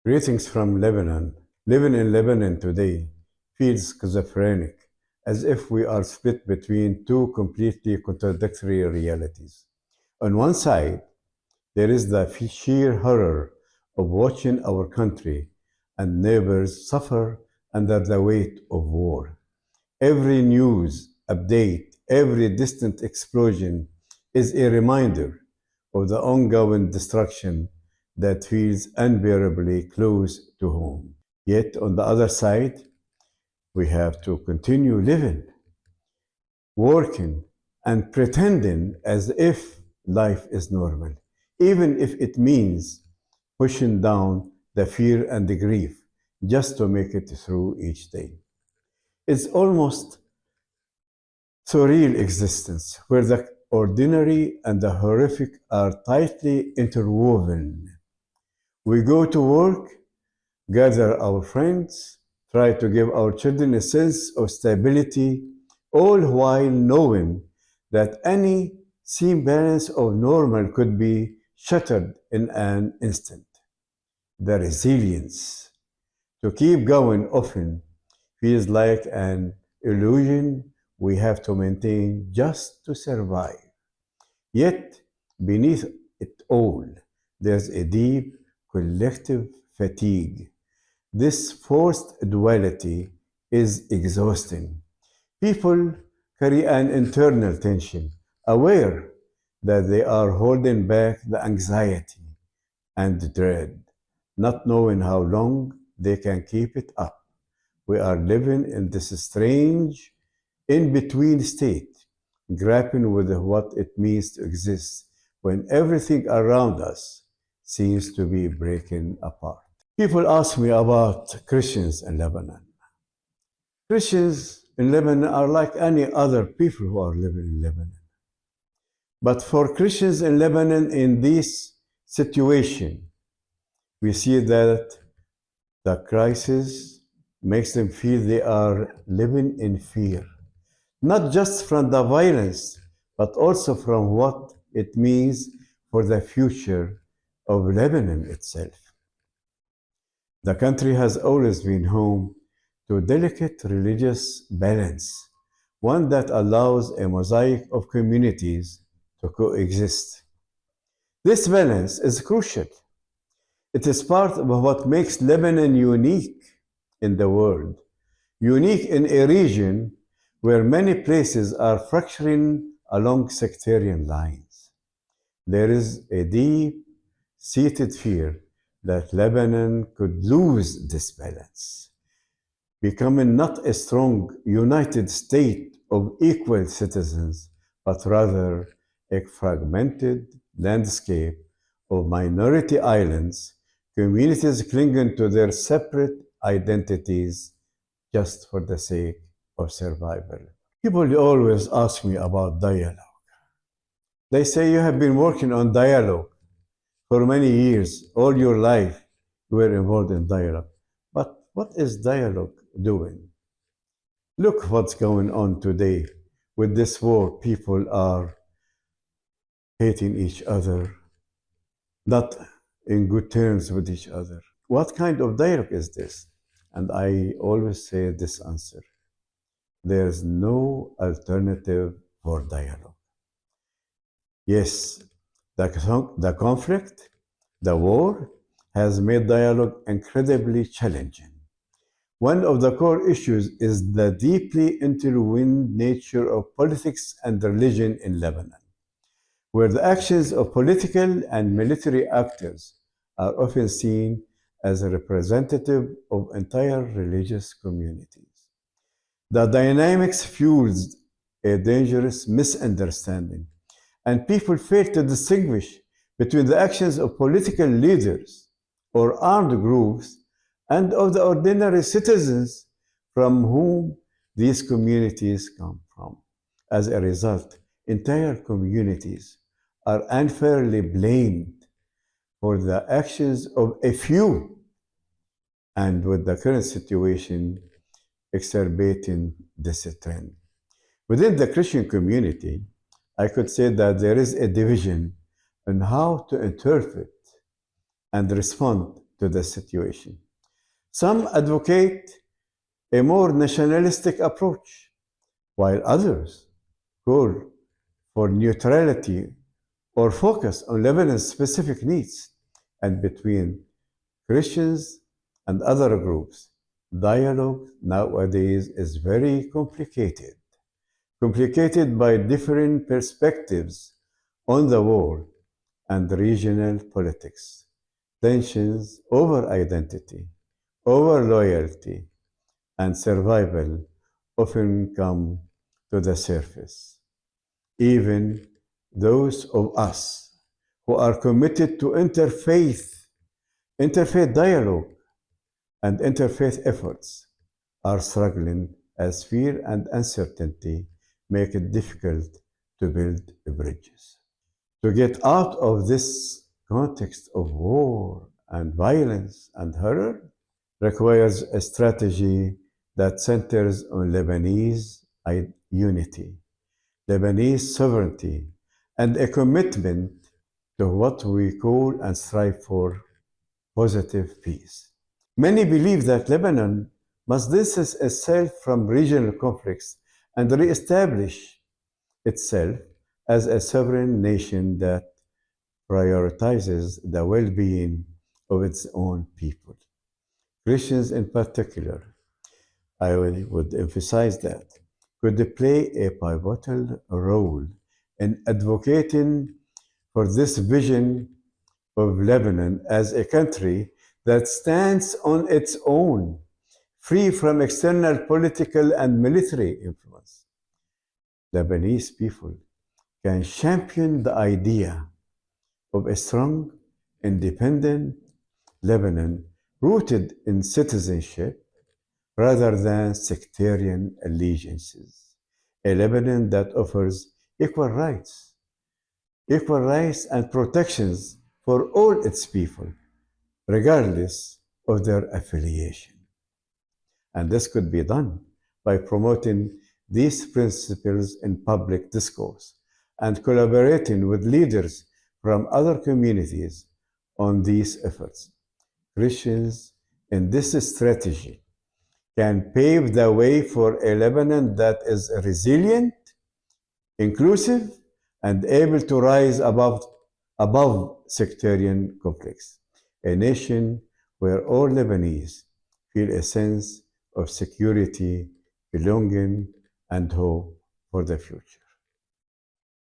Greetings from Lebanon. Living in Lebanon today feels schizophrenic, as if we are split between two completely contradictory realities. On one side, there is the sheer horror of watching our country and neighbors suffer under the weight of war. Every news update, every distant explosion is a reminder of the ongoing destruction that feels unbearably close to home. Yet, on the other side, we have to continue living, working, and pretending as if life is normal, even if it means pushing down the fear and the grief just to make it through each day. It's almost surreal existence where the ordinary and the horrific are tightly interwoven. We go to work, gather our friends, try to give our children a sense of stability, all while knowing that any semblance of normal could be shattered in an instant. The resilience to keep going often feels like an illusion we have to maintain just to survive. Yet, beneath it all, there's a deep collective fatigue. This forced duality is exhausting. People carry an internal tension, aware that they are holding back the anxiety and dread, not knowing how long they can keep it up. We are living in this strange in between state, grappling with what it means to exist when everything around us seems to be breaking apart. People ask me about Christians in Lebanon. Christians in Lebanon are like any other people who are living in Lebanon. But for Christians in Lebanon in this situation, we see that the crisis makes them feel they are living in fear, not just from the violence, but also from what it means for the future of Lebanon itself. The country has always been home to delicate religious balance, one that allows a mosaic of communities to coexist. This balance is crucial. It is part of what makes Lebanon unique in the world, unique in a region where many places are fracturing along sectarian lines. There is a deep seated fear that Lebanon could lose this balance, becoming not a strong, united state of equal citizens, but rather a fragmented landscape of minority islands, communities clinging to their separate identities just for the sake of survival. People always ask me about dialogue. They say you have been working on dialogue for many years, all your life you were involved in dialogue. But what is dialogue doing? Look what's going on today with this war. People are hating each other, not in good terms with each other. What kind of dialogue is this? And I always say this answer: there's no alternative for dialogue. Yes, the conflict, the war, has made dialogue incredibly challenging. One of the core issues is the deeply intertwined nature of politics and religion in Lebanon, where the actions of political and military actors are often seen as representative of entire religious communities. The dynamics fuels a dangerous misunderstanding, and people fail to distinguish between the actions of political leaders or armed groups and of the ordinary citizens from whom these communities come from. As a result, entire communities are unfairly blamed for the actions of a few, and with the current situation exacerbating this trend. Within the Christian community, I could say that there is a division on how to interpret and respond to the situation. Some advocate a more nationalistic approach, while others call for neutrality or focus on Lebanon's specific needs. And between Christians and other groups, dialogue nowadays is very complicated by different perspectives on the war and regional politics, tensions over identity, over loyalty, and survival often come to the surface. Even those of us who are committed to interfaith dialogue, and interfaith efforts are struggling as fear and uncertainty make it difficult to build bridges. To get out of this context of war and violence and horror requires a strategy that centers on Lebanese unity, Lebanese sovereignty, and a commitment to what we call and strive for positive peace. Many believe that Lebanon must distance itself from regional conflicts and reestablish itself as a sovereign nation that prioritizes the well being of its own people. Christians, in particular, I would emphasize that, could play a pivotal role in advocating for this vision of Lebanon as a country that stands on its own, free from external political and military influence. Lebanese people can champion the idea of a strong, independent Lebanon rooted in citizenship rather than sectarian allegiances. A Lebanon that offers equal rights and protections for all its people, regardless of their affiliation. And this could be done by promoting these principles in public discourse and collaborating with leaders from other communities on these efforts. Christians in this strategy can pave the way for a Lebanon that is resilient, inclusive, and able to rise above sectarian conflicts. A nation where all Lebanese feel a sense of security, belonging, and hope for the future.